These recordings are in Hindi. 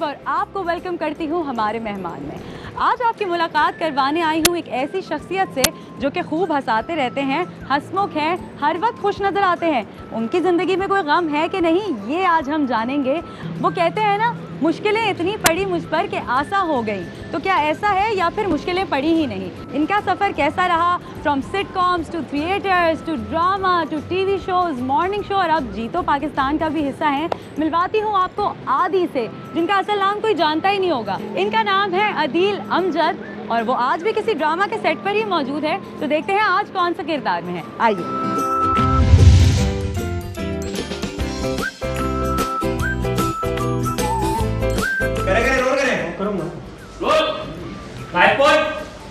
और आपको वेलकम करती हूँ हमारे मेहमान में। आज आपकी मुलाकात करवाने आई हूँ एक ऐसी शख्सियत से जो कि खूब हंसाते रहते हैं, हंसमुख हैं, हर वक्त खुश नज़र आते हैं। उनकी ज़िंदगी में कोई गम है कि नहीं, ये आज हम जानेंगे। वो कहते हैं ना, मुश्किलें इतनी पड़ी मुझ पर कि आसा हो गई। तो क्या ऐसा है या फिर मुश्किलें पड़ी ही नहीं? इनका सफ़र कैसा रहा, from sitcoms to theatres to drama to TV shows, morning show और अब जीतो पाकिस्तान का भी हिस्सा हैं। मिलवाती हूँ आपको आदि से, जिनका असल नाम कोई जानता ही नहीं होगा। इनका नाम है अदील अमजद और वो आज भी किसी ड्रामा के सेट पर ही मौजूद है। तो देखते हैं आज कौन सा किरदार में है। आइए।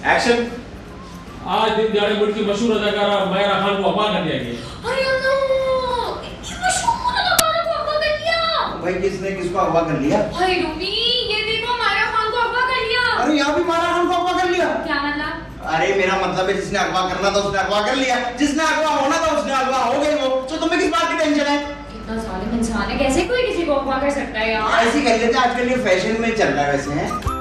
एक्शन। आज दिन दिहाड़े मुल्क की मशहूर अदाकारा मायरा खान को अगवा कर दिया गया। अरे अल्लाह, इतनी मशहूर अदाकारा को अगवा कर लिया। भाई किसने किसको अगवा कर लिया? भाई रूबी, ये देखो मायरा खान को अगवा कर लिया। अरे यहाँ भी मायरा खान को अगवा कर लिया? क्या मतलब? अरे मेरा मतलब है जिसने अगवा करना था उसने अगवा कर लिया, जिसने अगवा होना था उसने अगवा हो गई वो। तो तुम्हें किस बात की टेंशन है? कितना जालिम इंसान है, कैसे कोई किसी को अगवा कर सकता है यार? ऐसे ही कर लेते, आजकल ये फैशन में चल रहा है वैसे है।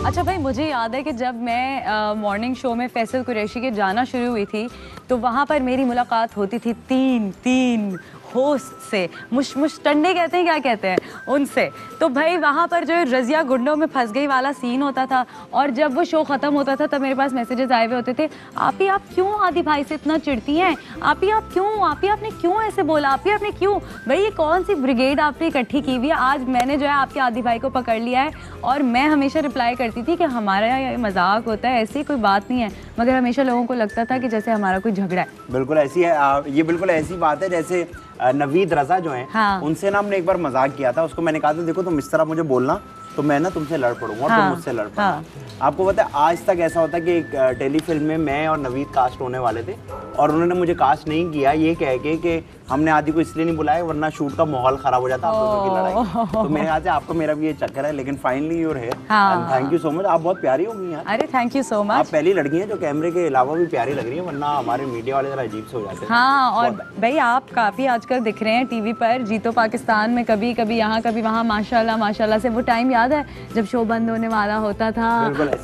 अच्छा भाई, मुझे याद है कि जब मैं मॉर्निंग शो में फैसल कुरैशी के जाना शुरू हुई थी तो वहाँ पर मेरी मुलाकात होती थी तीन होस्ट से, मुश्टंडे कहते हैं, क्या कहते हैं उनसे। तो भाई वहाँ पर जो है रज़िया गुंडों में फंस गई वाला सीन होता था और जब वो शो ख़त्म होता था तब मेरे पास मैसेजेस आए हुए होते थे, आप क्यों आदि भाई से इतना चिढ़ती हैं, आप आपने क्यों ऐसे बोला, आपने क्यों। भाई ये कौन सी ब्रिगेड आपने इकट्ठी की हुई है। आज मैंने जो है आपके आदि भाई को पकड़ लिया है और मैं हमेशा रिप्लाई करती थी कि हमारा ये मजाक होता है, ऐसी कोई बात नहीं है, मगर हमेशा लोगों को लगता था कि जैसे हमारा कोई झगड़ा है। बिल्कुल ऐसी है, ये बिल्कुल ऐसी बात है जैसे नवीद रजा जो है, हाँ। उनसे ना हमने एक बार मजाक किया था। उसको मैंने कहा था देखो तुम इस तरह मुझे बोलना तो मैं ना तुमसे लड़ पड़ूंगा और हाँ। तुम मुझसे लड़ पड़ना। हाँ। आपको पता है आज तक ऐसा होता है कि एक टेलीफिल्म में मैं और नवीद कास्ट होने वाले थे और उन्होंने मुझे कास्ट नहीं किया ये कह के कि हमने आदि को इसलिए नहीं बुलाया वरना शूट का माहौल खराब हो जाता आप दोनों की लड़ाई। तो मेरे ख्याल से आपको मेरा भी ये चक्कर है, लेकिन फाइनली यूर है। थैंक यू सो मच, आप बहुत प्यारी हो गई यार। अरे थैंक यू सो मच। आप पहली लड़की हैं जो कैमरे के अलावा भी प्यारी लग रही है, वरना हमारे मीडिया वाले जरा अजीब से हो जाते हैं। हाँ, और भाई आप काफ़ी आजकल दिख रहे हैं टीवी पर, जीतो पाकिस्तान में, कभी कभी यहाँ कभी वहाँ, माशाल्लाह से। वो टाइम याद है जब शो बंद होने वाला होता था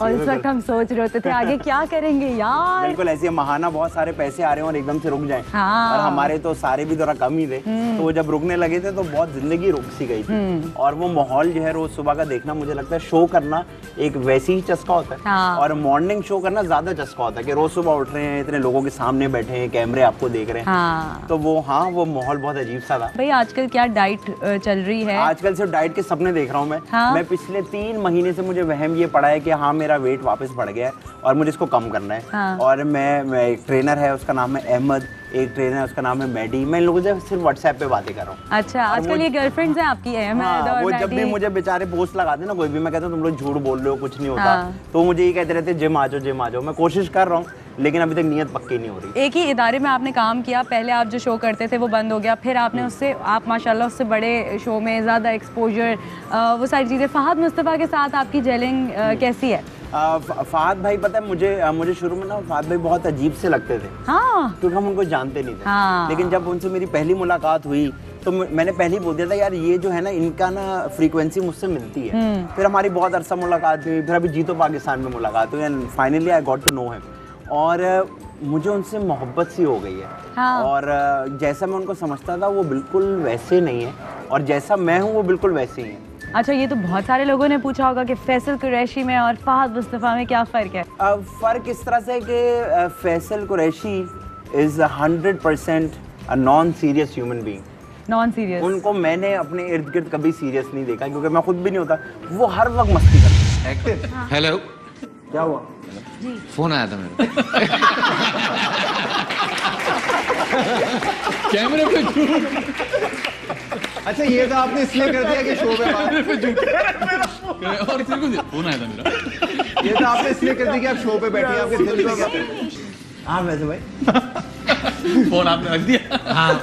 और इस वक्त हम सोच रहे होते थे आगे क्या करेंगे यार। बिल्कुल ऐसे महाना बहुत सारे पैसे आ रहे हैं और एकदम से रुक जाए। हाँ। और हमारे तो सारे भी थोड़ा कम ही थे, तो वो जब रुकने लगे थे तो बहुत जिंदगी रुक सी गई थी। और वो माहौल जो है रोज सुबह का देखना, मुझे लगता है शो करना एक वैसी ही चस्का होता है। हाँ। और मॉर्निंग शो करना ज्यादा चस्का होता है कि रोज सुबह उठ रहे हैं, इतने लोगों के सामने बैठे हैं, कैमरे आपको देख रहे हैं। हाँ। तो वो वो माहौल बहुत अजीब सा था। भाई आजकल क्या डाइट चल रही है? आजकल सिर्फ डाइट के सपने देख रहा हूँ मैं। हाँ? मैं पिछले 3 महीने से मुझे वहम ये पड़ा है कि हाँ मेरा वेट वापस बढ़ गया है और मुझे इसको कम करना है। हाँ। और मैं एक ट्रेनर है उसका नाम है अहमद, एक ट्रेनर है उसका नाम है मैडी, मैं इन लोगों से सिर्फ व्हाट्सएप पे बातें कर रहा हूँ। अच्छा, आजकल ये गर्लफ्रेंड्स हैं आपकी, अहमद हाँ, और वो मैडी। जब भी मुझे बेचारे पोस्ट लगाते ना कोई भी, मैं कहता हूँ तुम लोग झूठ बोल रहे हो, कुछ नहीं होता। हाँ। तो मुझे ये कहते रहते जिम आ जाओ। मैं कोशिश कर रहा हूँ लेकिन अभी तक नियत पक्की नहीं हो रही। एक ही इदारे में आपने काम किया, पहले आप जो शो करते थे वो बंद हो गया, फिर आपने उससे आप माशाल्लाह उससे बड़े शो में ज़्यादा एक्सपोजर, वो सारी चीज़ें। फ़हद मुस्तफ़ा के साथ आपकी जेलिंग कैसी है? फहद भाई पता है मुझे शुरू में ना फहद भाई बहुत अजीब से लगते थे। हाँ। क्योंकि हम उनको जानते नहीं थे। हाँ। लेकिन जब उनसे मेरी पहली मुलाकात हुई तो मैंने पहले ही बोल दिया था यार ये जो है ना इनका ना फ्रीक्वेंसी मुझसे मिलती है। फिर हमारी बहुत अरसा मुलाकात हुई, फिर अभी जीतो पाकिस्तान में मुलाकात हुई and finally I got to know him और मुझे उनसे मोहब्बत सी हो गई है। हाँ। और जैसा मैं उनको समझता था वो बिल्कुल वैसे नहीं है और जैसा मैं हूँ वो बिल्कुल वैसे ही है। अच्छा, ये तो बहुत सारे लोगों ने पूछा होगा कि फैसल कुरैशी में और फहद मुस्तफ़ा में क्या फ़र्क है? फ़र्क इस तरह से कि Faisal Qureshi is 100% a non serious human being. Non serious? उनको मैंने अपने इर्द गिर्द कभी सीरियस नहीं देखा क्योंकि मैं खुद भी नहीं होता। वो हर वक्त मस्ती करते हैं। हेलो, क्या हुआ? जी फोन आया था मेरा। कैमरे पे झूठ। अच्छा ये तो आपने इसलिए कर दिया कि शो पे और फोन आया था मेरा। ये तो आपने इसलिए कर दिया कि आप शो पे बैठे हैं, आपके दिल में। हाँ वैसे भाई फोन आपने रख दिया। हाँ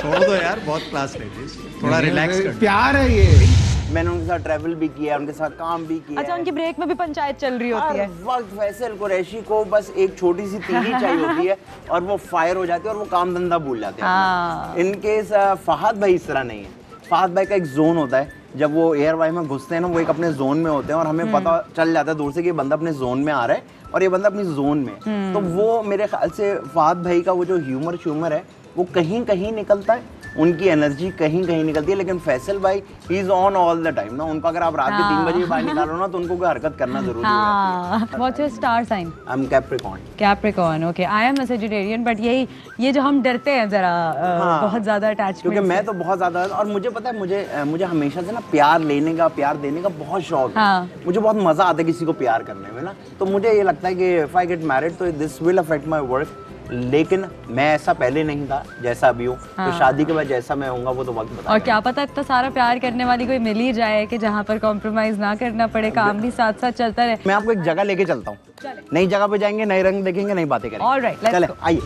छोड़ दो यार, बहुत क्लास लेडीज, थोड़ा रिलैक्स कर। प्यार है ये। मैंने उनके साथ ट्रैवल भी किया, उनके साथ काम भी किया। अच्छा, उनकी ब्रेक में भी पंचायत चल रही होती है। हर वक्त फैसल कुरैशी को बस एक छोटी सी तीली चाहिए होती है और वो फायर हो जाती है और वो काम धंधा भूल जाते हैं। हाँ। इनके फहद भाई इस तरह नहीं है। फहद भाई का एक जोन होता है, जब वो एयर वाई में घुसते हैं ना, वो एक अपने जोन में होते हैं और हमें पता चल जाता है दूर से कि ये बंदा अपने जोन में आ रहा है और ये बंदा अपनी जोन में है। तो वो मेरे ख्याल से फहद भाई का वो जो ह्यूमर है वो कहीं कहीं निकलता है, उनकी एनर्जी कहीं कहीं निकलती है। लेकिन फैसल भाई he is on all the time ना। उनको अगर आप रात के 3 बजे बाहर निकालो ना तो उनको कोई हरकत करना जरूरी है। What's your star sign? I am Capricorn. Capricorn, okay. I am a Sagittarian, but ये जो हम डरते हैं जरा बहुत ज्यादा अटैचमेंट, क्योंकि मैं तो बहुत ज्यादा, और मुझे पता है मुझे हमेशा से ना प्यार लेने का, प्यार देने का बहुत शौक है। मुझे बहुत मजा आता है किसी को प्यार करने में ना। तो मुझे ये लगता है कि इफ आई गेट मैरिड तो this will affect my work. लेकिन मैं ऐसा पहले नहीं था जैसा अभी हूँ। तो शादी के बाद जैसा मैं होऊंगा वो तो वक्त बताएगा। और क्या पता इतना सारा प्यार करने वाली कोई मिल ही जाए कि जहाँ पर कॉम्प्रोमाइज ना करना पड़े, काम भी साथ साथ चलता रहे। मैं आपको एक जगह लेके चलता हूँ, नई जगह पे जाएंगे, नए रंग देखेंगे, नई बातें करेंगे। ऑलराइट, लेट्स चले गो। आइए।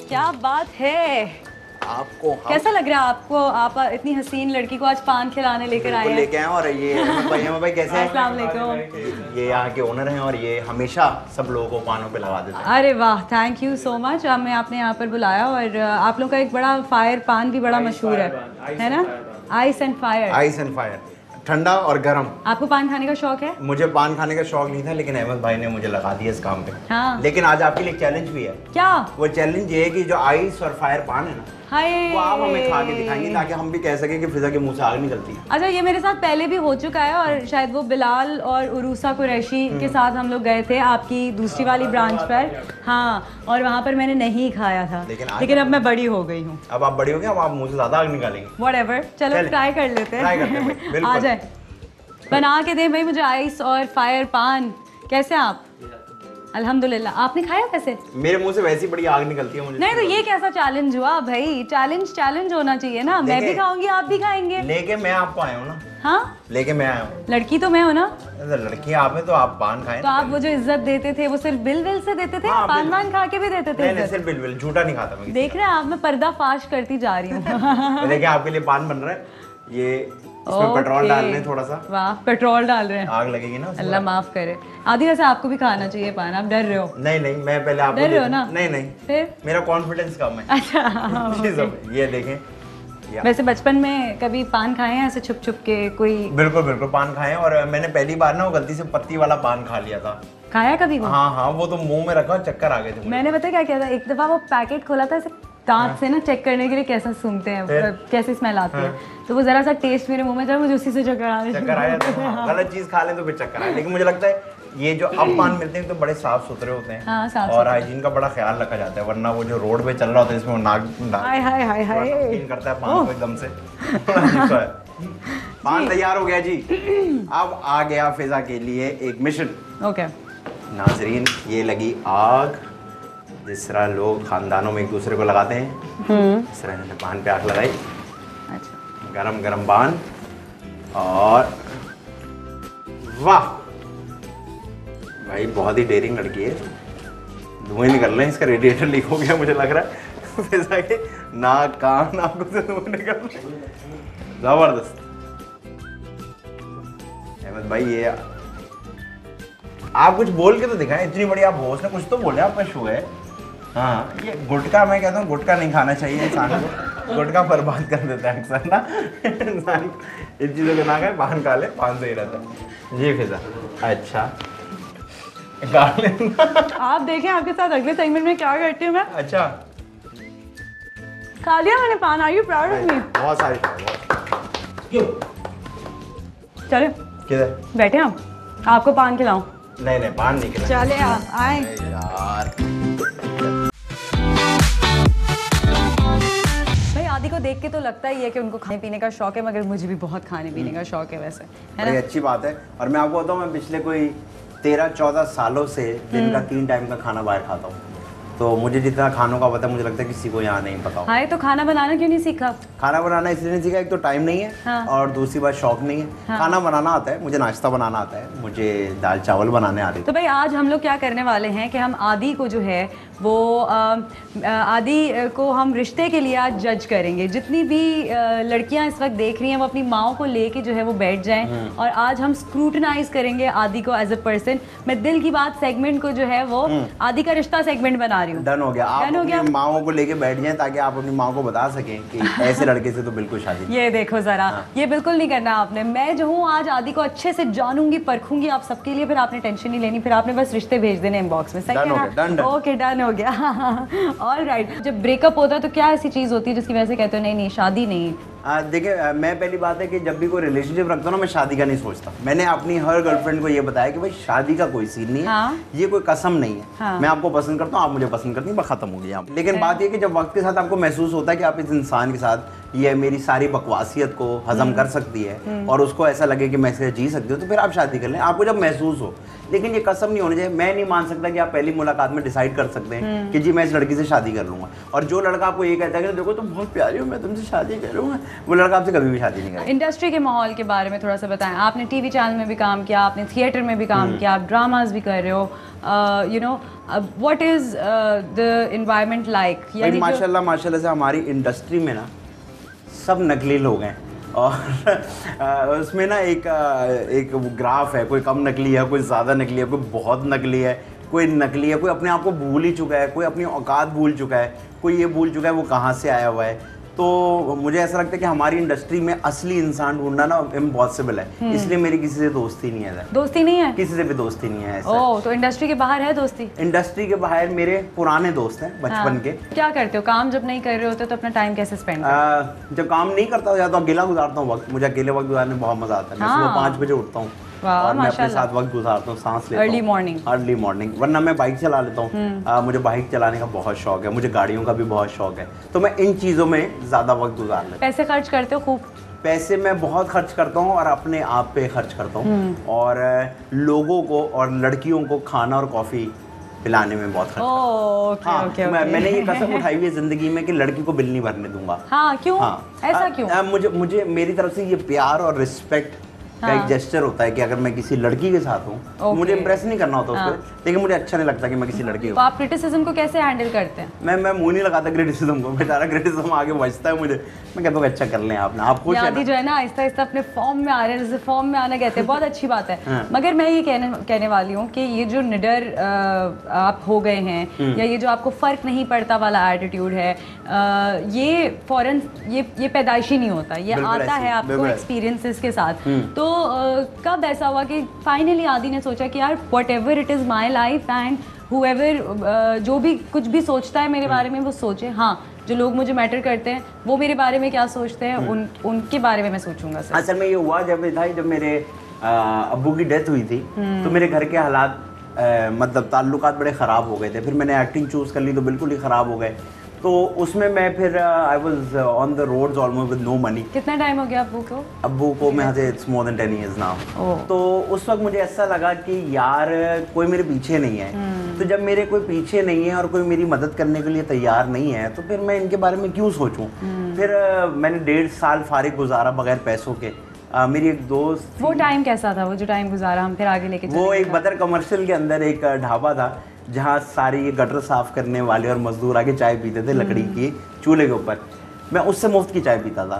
क्या बात है, आपको कैसा लग रहा है आपको? आप इतनी हसीन लड़की को आज पान खिलाने लेकर आए हैं। लेके आए और ये अहमद भाई कैसे हैं? अस्सलाम वालेकुम। ये यहाँ के ओनर हैं और ये हमेशा सब लोगों को पानों पे लगा देते हैं। अरे वाह, थैंक यू सो मच। हमें आपने यहाँ पर बुलाया और आप लोग का एक बड़ा फायर पान भी बड़ा मशहूर है ना? Ice and fire. Ice and fire, ठंडा और गर्म। आपको पान खाने का शौक है? मुझे पान खाने का शौक नहीं था, लेकिन अहमद भाई ने मुझे लगा दिया इस काम पे। हाँ। लेकिन आज आपके लिए चैलेंज भी है। क्या? वो चैलेंज ये है कि जो आइस और फायर पान है ना, हाय, वो आप हमें खा के दिखाएंगे ताकि हम भी कह सकें कि फिजा के मुंह से आग निकलती है। अच्छा, ये मेरे साथ पहले भी हो चुका है और शायद वो बिलाल और उरूसा कुरैशी के साथ हम लोग गए थे आपकी दूसरी वाली ब्रांच पर। हाँ, और वहाँ पर मैंने नहीं खाया था। लेकिन अब मैं बड़ी हो गई हूँ। अब आप बड़ी हो गए, अब आप मुंह से ज्यादा आग निकालेंगे। व्हाटएवर, चलो ट्राई कर लेते हैं। आ जाए, बना के दें भाई मुझे आइस और फायर पान। कैसे आप? अल्हम्दुलिल्लाह। आपने खाया वैसे? मेरे मुंह से वैसी बड़ी आग निकलती है मुझे। नहीं तो ये कैसा चैलेंज हुआ भाई? चैलेंज होना चाहिए ना। मैं भी खाऊंगी, आप भी खाएंगे। लेके मैं आपको आया हूँ ना। हाँ, लेके मैं आया हूँ। लड़की तो मैं हूँ ना। लड़की आप हैं तो आप पान खाएं। तो आप वो जो इज्जत देते थे वो सिर्फ बिल से देते थे? हाँ, पान वान खा के भी देते थे? नहीं, सिर्फ बिल झूठा नहीं खाता मैं। देख रहे हैं आप, मैं पर्दाफाश करती जा रही हूँ। देखिए आपके लिए पान बन रहा है, ये इसमें पेट्रोल डाल रहे हैं थोड़ा सा। वाह, पेट्रोल डाल रहे हैं। आग लगेगी ना। अल्लाह माफ करे। आदि वैसे आपको भी खाना चाहिए पान, आप डर रहे हो? नहीं, मैं पहले आपको डर रहे हो ना? नहीं, फिर मेरा कॉन्फिडेंस कम है। अच्छा। ये देखें। वैसे बचपन में कभी पान खाए हैं ऐसे छुप छुप के कोई? बिल्कुल पान खाए हैं, और मैंने पहली बार ना वो गलती से पत्ती वाला पान खा लिया था। खाया कभी वो? हाँ, वो तो मुंह में रखा, चक्कर आ गए थे। मैंने पता क्या किया था, एक दफा वो पैकेट खोला था ऐसे दांत से ना चेक करने के लिए कैसा सूंघते हैं, कैसे स्मेल आती है। तो वो जरा सा टेस्ट मेरे मुंह में जब मुझे उसी से चक्कर आ गया। गलत चीज खा लें तो फिर चक्कर आए। लेकिन मुझे लगता है ये जो अब पान मिलते हैं तो बड़े साफ सुथरे होते हैं। हाँ, साफ और हाइजीन का बड़ा ख्याल रखा जाता है, वरना वो जो रोड पे चल रहा होता है इसमें वो नाक हाय करता है पान को एकदम से। पान तैयार हो गया जी। अब आ गया फिजा के लिए एक मिशन। ओके नाजरीन, ये लगी आग। जिस तरह लोग खानदानों में एक दूसरे को लगाते हैं, इस तरह इन्होंने पान पे आग लगाई। अच्छा, गरम गरम पान, और वाह भाई बहुत ही डेयरिंग लड़की है। धुएं निकल रहे हैं, इसका रेडिएटर लीक हो गया मुझे लग रहा है। फिजा के नाक कान आंखों से धुएं निकल रहे हैं। जबरदस्त। अहमद भाई ये आप कुछ बोल के तो दिखाएं, इतनी बड़ी आप होस्ट है, कुछ तो बोले, आपका शो है। हाँ, ये गुटखा, मैं कहता हूँ गुटखा नहीं खाना चाहिए इंसान को। गुटखा बर्बाद कर देता है अक्सर ना। इंसान इन चीज़ों को ना खाए, पान खा ले, पान सही रहता है। जी फिजा, अच्छा आप देखें आपके साथ अगले सेगमेंट में क्या करती हूँ मैं। अच्छा, खा लिया मैंने पान। Are you proud of me? बहुत सारी। चले किधर बैठे हम, आपको पान खिलाऊं? नहीं, पान नहीं खिलाएंगे। चले आप आए यार। भाई, आदि को देख के तो लगता ही है कि उनको खाने पीने का शौक है, मगर मुझे भी बहुत खाने पीने का शौक है वैसे, है बड़ी ना? अच्छी बात है। और मैं आपको बताऊँ, मैं पिछले कोई 13-14 सालों से दिन का 3 टाइम का खाना बाहर खाता हूँ। तो मुझे जितना खानों का पता है, मुझे लगता है किसी को यहाँ नहीं पता। हाँ, तो खाना बनाना क्यों नहीं सीखा? खाना बनाना इसलिए नहीं सीखा, एक तो टाइम नहीं है। हाँ। और दूसरी बात शौक नहीं है। हाँ। खाना बनाना आता है मुझे, नाश्ता बनाना आता है मुझे, दाल चावल बनाने आते हैं। तो भाई आज हम लोग क्या करने वाले हैं कि हम आदि को जो है वो आदि को हम रिश्ते के लिए आज जज करेंगे। जितनी भी लड़कियां इस वक्त देख रही हैं वो अपनी माओ को लेके जो है वो बैठ जाएं और आज हम स्क्रूटनाइज करेंगे आदि को एज अ पर्सन। मैं दिल की बात सेगमेंट को जो है वो आदि का रिश्ता सेगमेंट बना रही हूँ। डन हो गया। आप अपनी माओ को लेके बैठ जाएं ताकि आप अपनी माओ को बता सकें कि ऐसे लड़के से तो बिल्कुल शादी नहीं। ये देखो जरा, ये बिल्कुल नहीं करना आपने। मैं जो हूँ आज आदि को अच्छे से जानूंगी, परखूंगी आप सबके लिए, फिर आपने टेंशन नहीं लेनी, फिर आपने बस रिश्ते भेज देने इनबॉक्स में। सही है ना? ओके, डन हो गया। ऑलराइट। जब ब्रेकअप होता है तो क्या ऐसी चीज होती है जिसकी वजह से कहते हो नहीं नहीं शादी नहीं? देखिए, मैं पहली बात है कि जब भी कोई रिलेशनशिप रखता हूँ ना, मैं शादी का नहीं सोचता। मैंने अपनी हर गर्लफ्रेंड को ये बताया कि भाई शादी का कोई सीन नहीं है। हाँ? ये कोई कसम नहीं है। हाँ? मैं आपको पसंद करता हूँ, आप मुझे पसंद करती हैं, बस खत्म हो गया। लेकिन बात ये कि जब वक्त के साथ आपको महसूस होता है कि आप इस इंसान के साथ ये मेरी सारी बकवासियत को हजम कर सकती है और उसको ऐसा लगे कि मैं इसे जी सकती हूँ, तो फिर आप शादी कर लें, आपको जब महसूस हो। लेकिन ये कसम नहीं होनी चाहिए। मैं नहीं मान सकता कि आप पहली मुलाकात में डिसाइड कर सकते हैं कि जी मैं इस लड़की से शादी कर लूंगा। और जो लड़का आपको ये कहता है कि देखो तुम बहुत प्यारी हो, मैं तुमसे शादी करूंगा, वो लड़का आपसे कभी भी शादी नहीं करेगा। इंडस्ट्री के माहौल के बारे में थोड़ा सा बताएं। आपने टीवी चैनल में भी काम किया, आपने थिएटर में भी काम किया, आप ड्रामाज भी कर रहे हो। You know what is the environment like? माशाल्लाह से हमारी इंडस्ट्री में ना सब नकली लोग हैं। और उसमें ना एक ग्राफ है, कोई कम नकली है, कोई ज़्यादा नकली है, कोई बहुत नकली है, कोई नकली है, कोई अपने आप को भूल ही चुका है, कोई अपनी औकात भूल चुका है, कोई ये भूल चुका है वो कहाँ से आया हुआ है। तो मुझे ऐसा लगता है कि हमारी इंडस्ट्री में असली इंसान ढूंढना ना इम्पॉसिबल है। इसलिए मेरी किसी से दोस्ती नहीं है। दोस्ती नहीं है? किसी से भी दोस्ती नहीं है। ओह, तो इंडस्ट्री के बाहर है दोस्ती? इंडस्ट्री के बाहर मेरे पुराने दोस्त हैं बचपन के। क्या करते हो? काम जब नहीं कर रहे होते तो अपना टाइम कैसे स्पेंड करते हो? जब काम नहीं करता हो या तो अकेला गुजारता हूँ वक्त। मुझे अकेले वक्त गुजारने में बहुत मजा आता है। मैं सुबह 5 बजे उठता हूँ और मैं अपने साथ वक्त गुजारता हूँ, सांस लेता हूँ। Early morning. वरना मैं बाइक चला लेता हूँ। मुझे बाइक चलाने का बहुत शौक है, मुझे गाड़ियों का भी बहुत शौक है, तो मैं इन चीज़ों में ज़्यादा वक्त गुजार लेता हूँ। पैसे खर्च करते हो खूब? पैसे मैं बहुत खर्च करता हूँ और अपने आप पे खर्च करता हूँ, और लोगों को और लड़कियों को खाना और कॉफ़ी पिलाने में बहुत खर्च करता हूँ। ओके। मैंने ये कसम उठाई हुई है जिंदगी में कि लड़की को बिल नहीं भरने दूंगा। हाँ, क्यों? ऐसा क्यों? मुझे मेरी तरफ से ये प्यार और रिस्पेक्ट का एक जेस्चर होता है कि अगर मैं किसी लड़की के साथ हूँ, मुझे इम्प्रेस नहीं करना होता उसको, लेकिन मुझे अच्छा नहीं लगता कि मैं किसी लड़की तो आप क्रिटिसिज्म को कैसे हैंडल करते हैं? मैं मुंह नहीं लगाता क्रिटिसिज्म को। बेचारा क्रिटिसिज्म आगे बचता है मुझे। मैं कहता हूँ अच्छा कर लें आपने, आप खुश हैं ना? जो है ना आहिस्ता आहिस्ता अपने फॉर्म में आ रहे हैं, जैसे फॉर्म में आना कहते हैं, बहुत अच्छी बात है। मगर मैं ये कहने वाली हूँ कि ये जो निडर आप हो गए हैं, या ये जो आपको फर्क नहीं पड़ता वाला एटीट्यूड है, ये फौरन ये पैदाइशी नहीं होता, ये आता है आपको एक्सपीरियंसेस के साथ। तो कब ऐसा हुआ कि फाइनली आदि ने सोचा कि यार whatever it is my life and whoever जो भी कुछ भी सोचता है मेरे बारे में वो सोचे, हाँ जो लोग मुझे मैटर करते हैं वो मेरे बारे में क्या सोचते हैं उनके बारे में मैं सोचूंगा। सर असल में ये हुआ जब मेरे अब्बू की डेथ हुई थी, तो मेरे घर के हालात मतलब ताल्लुकात बड़े ख़राब हो गए थे। फिर मैंने एक्टिंग चूज़ कर ली तो बिल्कुल ही ख़राब हो गए। तो उसमें मैं फिर I was on the roads almost with no money. कितना टाइम हो गया अब्बू को? मैं से it's more than 10 years now. तो उस वक्त मुझे ऐसा लगा कि यार कोई मेरे पीछे नहीं है। तो जब मेरे कोई पीछे नहीं है और कोई मेरी मदद करने के लिए तैयार नहीं है, तो फिर मैं इनके बारे में क्यों सोचूं। फिर मैंने 1.5 साल फारिग गुजारा बगैर पैसों के। मेरी एक दोस्त, वो टाइम कैसा था? वो जो टाइम गुजारा हम फिर आगे लेके वो एक बदर कमर्शियल के अंदर एक ढाबा था जहाँ सारी ये गटर साफ करने वाले और मजदूर आके चाय पीते थे लकड़ी की चूल्हे के ऊपर। मैं उससे मुफ्त की चाय पीता था।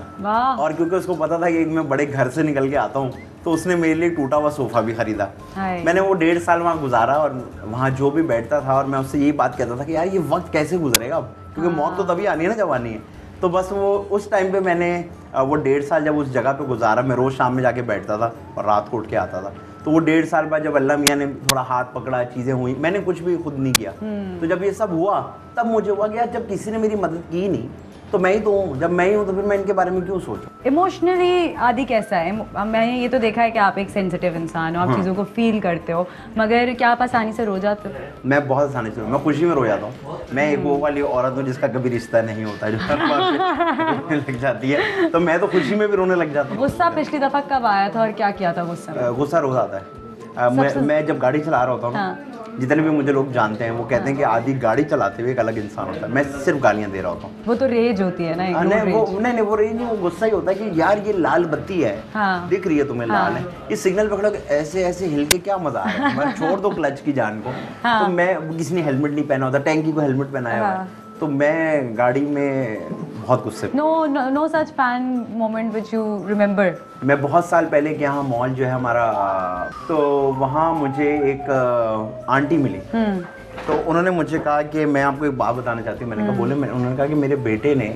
और क्योंकि उसको पता था कि मैं बड़े घर से निकल के आता हूँ, तो उसने मेरे लिए टूटा हुआ सोफ़ा भी खरीदा। मैंने वो 1.5 साल वहाँ गुजारा और वहाँ जो भी बैठता था और मैं उससे यही बात कहता था कि यार ये वक्त कैसे गुजरेगा अब, क्योंकि मौत तो तभी आनी है ना जब आनी है। तो बस वो उस टाइम पे मैंने वो 1.5 साल जब उस जगह पे गुजारा, मैं रोज़ शाम में जाके बैठता था और रात को उठ के आता था। तो वो 1.5 साल बाद जब अल्लाह मियाँ ने थोड़ा हाथ पकड़ा, चीज़ें हुई, मैंने कुछ भी खुद नहीं किया। तो जब ये सब हुआ तब मुझे हुआ कि यार जब किसी ने मेरी मदद की नहीं तो मैं ही तो हूँ। जब मैं ही हूँ तो फिर मैं इनके बारे में क्यों सोचूं। इमोशनली आदि कैसा है? मैंने ये तो देखा है कि आप एक सेंसिटिव इंसान हो, आप चीज़ों को फील करते हो, मगर क्या आप आसानी से रो जाते हो? मैं बहुत आसानी से, मैं खुशी में रो जाता हूँ। मैं एक वो वाली औरत हूँ जिसका कभी रिश्ता नहीं होता, जो हर बार लग जाती है, तो मैं तो खुशी में भी रोने लग जाता हूँ। गुस्सा पिछली दफ़ा कब आया था और क्या किया था गुस्सा? गुस्सा रोज आता है। मैं जब गाड़ी चला रहा होता हूँ ना, हाँ। जितने भी मुझे लोग जानते हैं वो कहते हैं कि आदि गाड़ी चलाते हुए एक अलग इंसान होता है। मैं सिर्फ गालियाँ दे रहा होता हूँ। वो तो रेज होती है ना, एक road नहीं rage। नहीं वो रही नहीं, वो गुस्सा ही होता है कि यार ये लाल बत्ती है, हाँ। दिख रही है तुम्हें लाल हाँ। है, इस सिग्नल पे खड़े होके ऐसे ऐसे हिल के क्या मजा आ रहा है, मैं छोड़ दो क्लच की जान को। हाँ। तो मैं, किसी ने हेलमेट नहीं पहना होता, टैंकी को हेलमेट पहनाया हुआ है, हाँ। तो मैं गाड़ी में बहुत गुस्से। No such fan moment which you remember? मैं बहुत साल पहले के यहाँ मॉल जो है हमारा, तो वहाँ मुझे एक आंटी मिली। तो उन्होंने मुझे कहा कि मैं आपको एक बात बताना चाहती हूँ। मैंने कहा बोले। उन्होंने कहा कि मेरे बेटे ने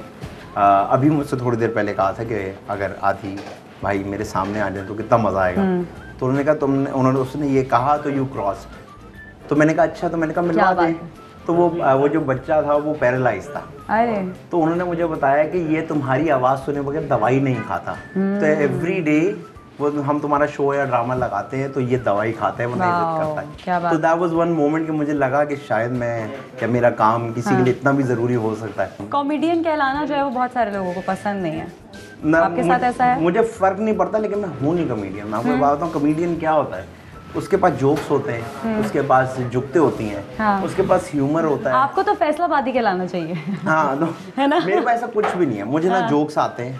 अभी मुझसे थोड़ी देर पहले कहा था कि अगर आदि भाई मेरे सामने आ जाए तो कितना मज़ा आएगा। तो उन्होंने कहा उसने ये कहा तो यू क्रॉस्ड। तो मैंने कहा अच्छा, तो मैंने कहा मिलवा दे। तो वो जो बच्चा था वो पैरालाइज था। अरे। तो उन्होंने मुझे बताया कि ये तुम्हारी आवाज़ सुने बगैर दवाई नहीं खाता, तो एवरी डे वो हम तुम्हारा शो या ड्रामा लगाते हैं तो ये दवाई खाता है, वो नहीं इज्जत करता है। क्या बात। तो दैट वाज वन मोमेंट कि मुझे लगा कि शायद मेरा काम किसी के लिए इतना भी ज़रूरी हो सकता है। कॉमेडियन कहलाना जो है वो बहुत सारे लोगों को पसंद नहीं है। आपके साथ ऐसा है? मुझे फ़र्क नहीं पड़ता, लेकिन मैं हूँ नहीं कॉमेडियन। मैं आपको बात बताऊँ कॉमेडियन क्या होता है। उसके पास जोक्स होते हैं, उसके पास जुगते होती हैं, हाँ। उसके पास ह्यूमर होता है। आपको तो फैसलाबादी कहलाना चाहिए। हाँ no, है ना? मेरे पास ऐसा कुछ भी नहीं है। मुझे ना जोक्स आते हैं।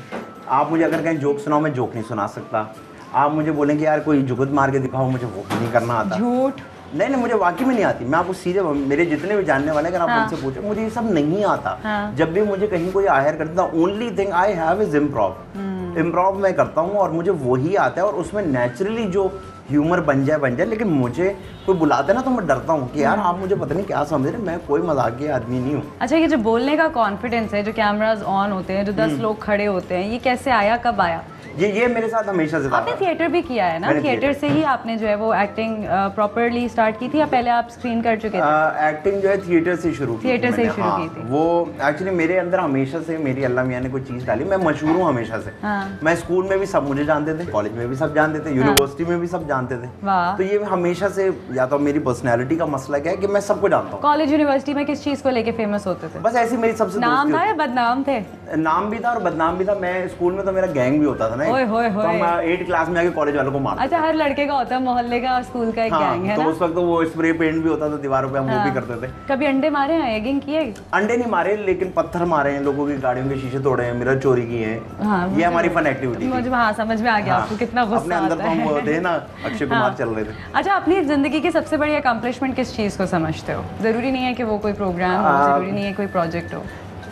आप मुझे अगर कहीं जोक सुनाओ, मैं जोक नहीं सुना सकता। आप मुझे बोलेंगे यार कोई जुगत मार के दिखाओ, मुझे वो भी नहीं करना आता। झूठ। नहीं, मुझे वाकई में नहीं आती। मैं आपको सीधे, मेरे जितने भी जानने वाले अगर आप हाँ। उनसे पूछो, मुझे ये सब नहीं आता। हाँ। जब भी मुझे कहीं कोई हायर करता, only thing I have is improv. Improv मैं करता हूँ और मुझे वही आता है, और उसमें नेचुरली जो ह्यूमर बन जाए। लेकिन मुझे कोई बुलाते ना तो मैं डरता हूँ कि यार आप मुझे पता नहीं क्या समझ रहे, मैं कोई मजाकिया आदमी नहीं हूँ। अच्छा, ये जो बोलने का कॉन्फिडेंस है, जो कैमराज ऑन होते हैं, जो 10 लोग खड़े होते हैं, ये कैसे आया, कब आया? ये मेरे साथ हमेशा से था। आपने थिएटर भी किया है ना? थिएटर से ही आपने जो है वो एक्टिंग प्रॉपरली स्टार्ट की थी, या पहले आप स्क्रीन कर चुके थे? एक्टिंग जो है थिएटर से शुरू की। थिएटर से ही शुरू हाँ, की थी। वो एक्चुअली मेरे अंदर हमेशा से, मेरी अल्लाह मियां ने कोई चीज़ डाली। मैं मशहूर हूँ हमेशा से। हाँ। मैं स्कूल में भी सब मुझे जानते थे, कॉलेज में भी सब जानते थे, यूनिवर्सिटी में भी सब जानते थे। वाह। तो ये हमेशा से, या तो मेरी पर्सनैलिटी का मसला क्या है कि मैं सबको जानता हूँ। कॉलेज यूनिवर्सिटी में किस चीज़ को लेके फेमस होते थे? बस ऐसी मेरी सबसे नाम दोस्ती था या होती बदनाम थे? थी। नाम भी था और बदनाम भी था। मैं स्कूल में तो मेरा गैंग भी होता था ना। ओए होए होए। 8 क्लास में आके कॉलेज वालों को मारते अच्छा, हर लड़के का होता है, मोहल्ले का और स्कूल का एक गैंग है तो ना? उस वक्त तो वो स्प्रे पेंट भी होता था दीवारों पे, हम वो भी करते थे। कभी अंडे मारे हैं, एगिंग किए? अंडे नहीं मारे, लेकिन पत्थर मारे हैं, लोगों की गाड़ियों के शीशे तोड़े हैं, मिरर चोरी किए हैं। हाँ, ये हमारी फन एक्टिविटी थी। मुझे हाँ समझ में आ गया आपको कितना अपने गुस्सा अंदर आता तो हम वो है। थे ना, अक्षय कुमार चल रहे थे। अच्छा, अपनी जिंदगी की सबसे बड़ी अकम्पलिशमेंट किस चीज़ को समझते हो? ज़रूरी नहीं है कि वो कोई प्रोग्राम हो, ज़रूरी नहीं है कोई प्रोजेक्ट हो।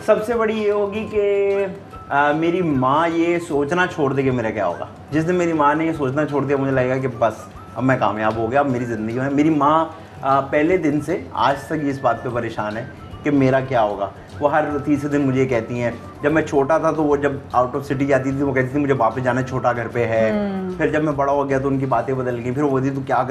सबसे बड़ी ये होगी कि मेरी माँ ये सोचना छोड़ दे कि मेरा क्या होगा। जिस दिन मेरी माँ ने ये सोचना छोड़ दिया, मुझे लगेगा कि बस अब मैं कामयाब हो गया, अब मेरी ज़िंदगी में। मेरी माँ पहले दिन से आज तक इस बात पे परेशान है कि मेरा क्या होगा। वो हर तीसरे दिन मुझे कहती हैं, जब मैं छोटा था तो वो जब आउट ऑफ सिटी जाती थी वो कहती थी मुझे वापस जाना, छोटा घर पे है। फिर जब मैं बड़ा हो गया तो उनकी बातें बदल गई। फिर वो बोलती तू क्या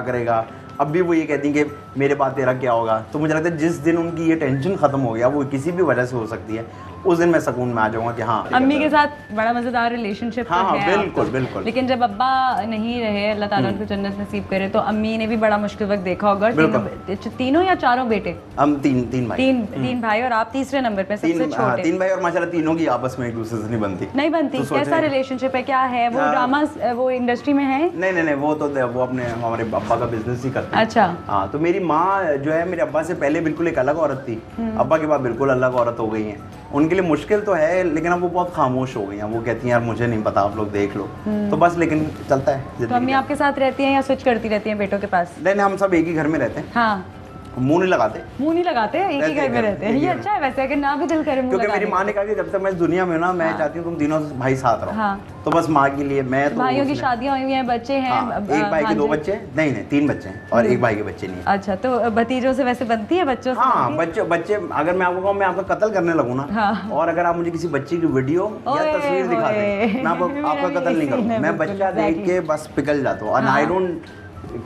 करेगा। अब भी वो ये कहती हैं कि मेरे बाद तेरा क्या होगा। तो मुझे लगता है जिस दिन उनकी ये टेंशन ख़त्म हो गया, वो किसी भी वजह से हो सकती है, उस दिन मैं सुकून में आ जाऊंगा कि हाँ। अम्मी के साथ बड़ा मज़ेदार रिलेशनशिप हाँ, है बिल्कुल आपका। बिल्कुल। लेकिन जब अब्बा नहीं रहे, अल्लाह ताला उनको जन्नत नसीब करे, तो अम्मी ने भी बड़ा मुश्किल वक्त देखा होगा। तीनों या चारों बेटे? हम तीन भाई। तीन भाई, और आप तीसरे नंबर पे सबसे छोटे। 3 भाई, और माशाल्लाह तीनों की आपस में एक दूसरे से नहीं बनती। तो कैसा रिलेशनशिप है, क्या है वो? ड्रामा वो इंडस्ट्री में है? नहीं, वो अपने हमारे अब्बा का बिजनेस ही करते हैं। अच्छा। हाँ, तो मेरी माँ जो है मेरे अब्बा से पहले बिल्कुल एक अलग औरत थी, अब्बा के बाद बिल्कुल अलग औरत हो गई हैं। उनके लिए मुश्किल तो है, लेकिन अब वो बहुत खामोश हो गई हैं। वो कहती हैं यार मुझे नहीं पता, आप लोग देख लो। तो बस, लेकिन चलता है। तो अम्मी आपके साथ रहती हैं या स्विच करती रहती हैं बेटों के पास? नहीं, हम सब एक ही घर में रहते हैं। हाँ। मुंह नहीं लगाते, एक ही घर में रहते हैं। ये अच्छा है वैसे, अगर ना भी दिल करे मुंह क्योंकि लगाने मेरी माँ ने कहा कि जब तक मैं इस दुनिया में ना, मैं चाहती हूँ तुम तीनों भाई साथ रहो। हाँ। तो बस माँ के लिए मैं तो भाइयों की शादियां हुई हैं, बच्चे हैं? हाँ, एक भाई के 2 बच्चे हैं। नहीं 3 बच्चे हैं और एक भाई के बच्चे नहीं है। अच्छा, तो भतीजों से वैसे बनती है, बच्चों से? हाँ, बच्चे अगर मैं आपको कहूँ मैं आपका कत्ल करने लगूँ ना, हाँ। और अगर आप मुझे किसी बच्चे की वीडियो या तस्वीर दिखा दें, मैं आपका कत्ल नहीं करूँगा। मैं बच्चा देख के बस पिघल जाता हूँ। और आई डोंट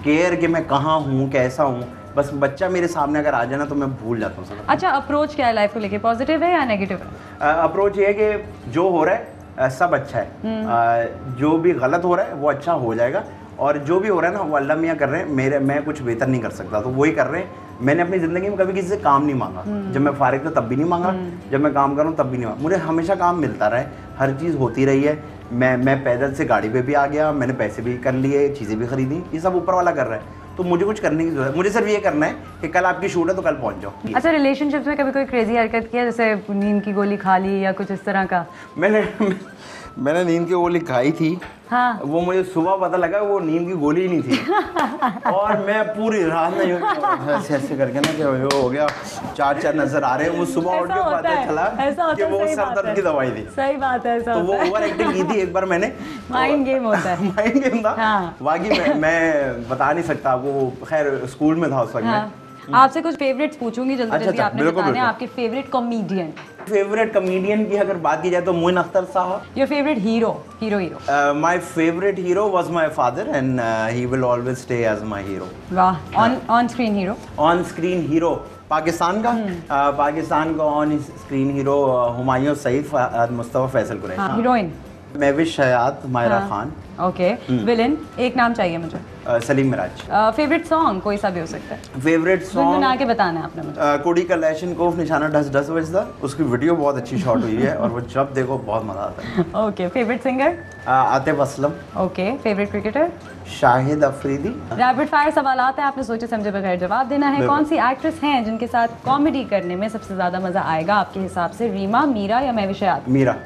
केयर कि मैं कहाँ हूँ, कैसा हूँ। बस बच्चा मेरे सामने अगर आ जाए ना तो मैं भूल जाता हूँ सब। अच्छा, अप्रोच क्या है लाइफ को लेके, पॉजिटिव है या नेगेटिव है? अप्रोच ये है कि जो हो रहा है सब अच्छा है, जो भी गलत हो रहा है वो अच्छा हो जाएगा, और जो भी हो रहा है ना वो अल्लाह मियाँ कर रहे हैं। मैं कुछ बेहतर नहीं कर सकता, तो वही कर रहे हैं। मैंने अपनी ज़िंदगी में कभी किसी से काम नहीं मांगा। जब मैं फारिग था तब भी नहीं मांगा, जब मैं काम कर रहा हूँ तब भी नहीं मांगा। मुझे हमेशा काम मिलता रहा है, हर चीज़ होती रही है। मैं पैदल से गाड़ी पे भी आ गया, मैंने पैसे भी कर लिए, चीज़ें भी खरीदी, ये सब ऊपर वाला कर रहा है। तो मुझे कुछ करने की जरूरत है, मुझे सिर्फ ये करना है कि कल आपकी शूट है तो कल पहुंच जाओ। अच्छा, रिलेशनशिप्स में कभी कोई क्रेजी हरकत किया, जैसे नींद की गोली खा ली या कुछ इस तरह का? मैंने नींद की गोली खाई थी। हाँ। वो मुझे सुबह पता लगा वो नींद की गोली ही नहीं थी। और मैं पूरी रात नहीं ऐसे ऐसे करके ना, क्या हो गया, चार नजर आ रहे हैं। वो सुबह उठ के पता चला कि वो सर दर्द की दवाई थी। सही बात है, ऐसा तो वो ओवर एक्टिंग की थी एक बार मैंने। माइंड गेम होता है। माइंड गेम था। हाँ। बाकी मैं बता नहीं सकता आपको, खैर स्कूल में था उस वक्त। हाँ। आपसे कुछ फेवरेट्स पूछूंगी जल्दी अच्छा, जल्दी, आपने बिल्कुल, बताने हैं बिल्कुल। आपके फेवरेट कॉमेडियन। फेवरेट कॉमेडियन की अगर बात की जाए तो मोइन अख्तर साहब। Your favourite hero? My favorite hero was my father and he will always stay as my hero. वाह। On screen hero? On screen hero Pakistan का, पाकिस्तान का on screen hero Humayun Saeed, Mustafa Faisal Qureshi. Heroine? Mahwish Hayat, Mayra Khan. Okay. Villain? एक नाम चाहिए मुझे। सलीम मिराज। फेवरेट सॉन्ग कोई सा भी हो सकता है? फेवरेट सॉन्ग गुनगुना के बताना है आपने मुझे। कुड़ी का लैशन कोफ निशाना 10 बजदा, उसकी वीडियो बहुत अच्छी शॉट हुई है और वो जब देखो बहुत मजा आता है। Okay. Favourite singer? Atif Aslam. Okay. Favourite cricketer? Shahid Afridi. Rapid fire सवाल आता है, आपने सोचे समझे बगैर जवाब देना है। बिल्कुल। कौन सी एक्ट्रेस हैं जिनके साथ कॉमेडी करने में सबसे ज्यादा मजा आएगा आपके हिसाब से? रीमा, मीरा या महविश हयात? मीरा।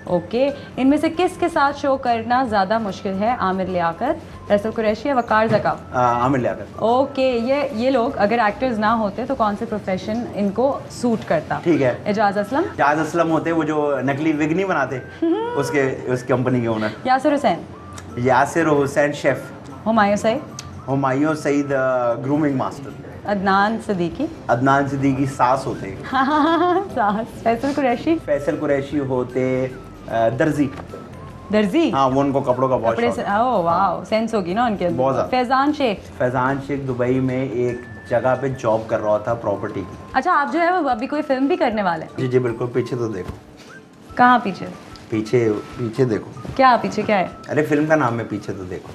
ओके। इनमें से किसके साथ शो करना ज़्यादा मुश्किल है? आमिर लियाकत, फैसल कुरैशी या वकार ज़काफ? आमिर लियाकत। ओके। ये लोग अगर एक्टर्स ना होते तो कौन से प्रोफेशन इनको सूट करता? ठीक है। एजाज असलम? एजाज असलम होते वो जो नकली विग नहीं बनाते, उस कंपनी के owner. Yasir Hussain? Yasir Hussain chef. Humayun Saeed? Humayun Saeed grooming master. Adnan Siddiqui? Adnan Siddiqui सास होते। सास। फैसल कुरैशी? फैसल कुरैशी होते दर्जी। दर्जी? हाँ, वो उनको कपड़ों का बहुत कपड़े शौक से, है। ओह वाह, सेंस होगी ना उनके अंदर। बहुत ज़्यादा। फैजान शेख? फैजान शेख दुबई में एक जगह पे जॉब कर रहा था प्रॉपर्टी की। अच्छा, आप जो है वो अभी कोई फिल्म भी करने वाले हैं? जी जी बिल्कुल, पीछे तो देखो। कहाँ पीछे? पीछे देखो। क्या पीछे क्या है? अरे फिल्म का नाम है पीछे तो देखो।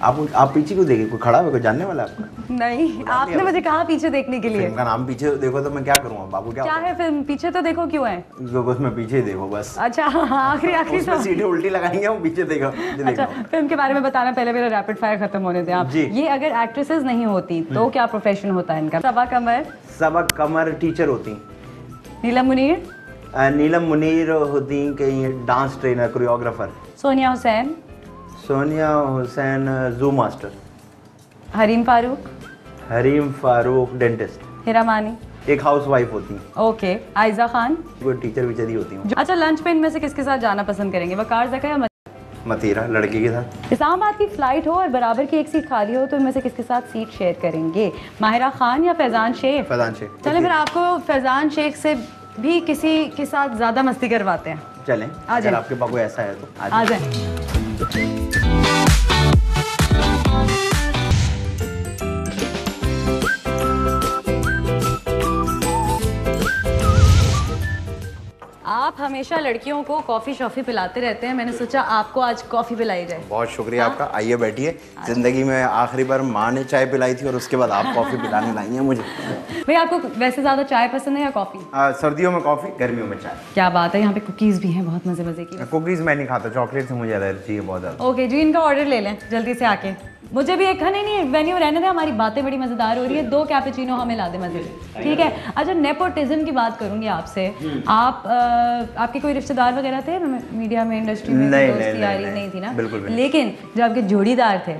आप पीछे क्यों देखे? कोई खड़ा है, कोई जानने वाला है आपका? नहीं, आपने मुझे कहा पीछे देखने के लिए। फिल्म का नाम पीछे तो देखो, तो मैं क्या करूँगा बाबू? क्या है फिल्म पीछे तो देखो क्यों है? होता है? उसमें पीछे देखो बस। अच्छा, आखिरी उसमें सीढ़ी उल्टी लगाएंगे, वो पीछे देखो। अच्छा, फिल्म के बारे में बताना, पहले मेरा रैपिड फायर खत्म होने दें आप। जी। ये अगर एक्ट्रेसेस नहीं होती तो क्या प्रोफेशन होता है इनका? सबा कमर? सबक कमर टीचर होती। नीलम मुनीर? नीलम मुनीर होती कहीं dance trainer, choreographer. Sonia Hussain? Sonia Hussain जू मास्टर। हरीम फारूक? हरीम फारूक डेंटिस्ट। हिरा मानी? एक हाउस वाइफ होती। ओके। आयजा खान? कोई टीचर विचर ही होती हूँ। अच्छा, लंच पे इनमें से किसके साथ जाना पसंद करेंगे? वकार ज़का या मतीरा, लड़के के साथ। इस्लामाबाद की फ्लाइट हो और बराबर की एक सीट खाली हो तो इनमें से किसके साथ सीट शेयर करेंगे? माहिरा खान या फैजान शेख? फैजान शेख। चलें फिर आपको फैजान शेख से भी किसी के साथ ज़्यादा मस्ती करवाते हैं। चलें, आ अगर जाए। आपके पास कोई ऐसा है तो आ जाए। आप हमेशा लड़कियों को कॉफ़ी शॉफ़ी पिलाते रहते हैं, मैंने सोचा आपको आज कॉफ़ी पिलाई जाए। बहुत शुक्रिया आपका। आइए बैठिए। जिंदगी में आखिरी बार माँ ने चाय पिलाई थी और उसके बाद आप कॉफ़ी पिलाने लाई हैं मुझे। भाई, आपको वैसे ज़्यादा चाय पसंद है या कॉफ़ी? सर्दियों में कॉफ़ी, गर्मियों में चाय। क्या बात है, यहाँ पे कुकीज़ भी हैं बहुत मज़े मज़े की। कुकीज़ मैं नहीं खाता, चॉकलेट से मुझे एलर्जी है बहुत ज़्यादा। ओके जी, इनका ऑर्डर ले लें जल्दी से आके। मुझे भी एक खाने नहीं वेन्यू रहने दें, हमारी बातें बड़ी मज़ेदार हो रही है। 2 कैपेचिनो हमें ला दे मज़े की, ठीक है? अच्छा, नेपोटिज्म की बात करूंगी आपसे। आप आपके कोई रिश्तेदार वगैरह थे मीडिया में, इंडस्ट्री में? दोस्ती यारी नहीं थी ना? बिल्कुल भी नहीं। लेकिन जो आपके जोड़ीदार थे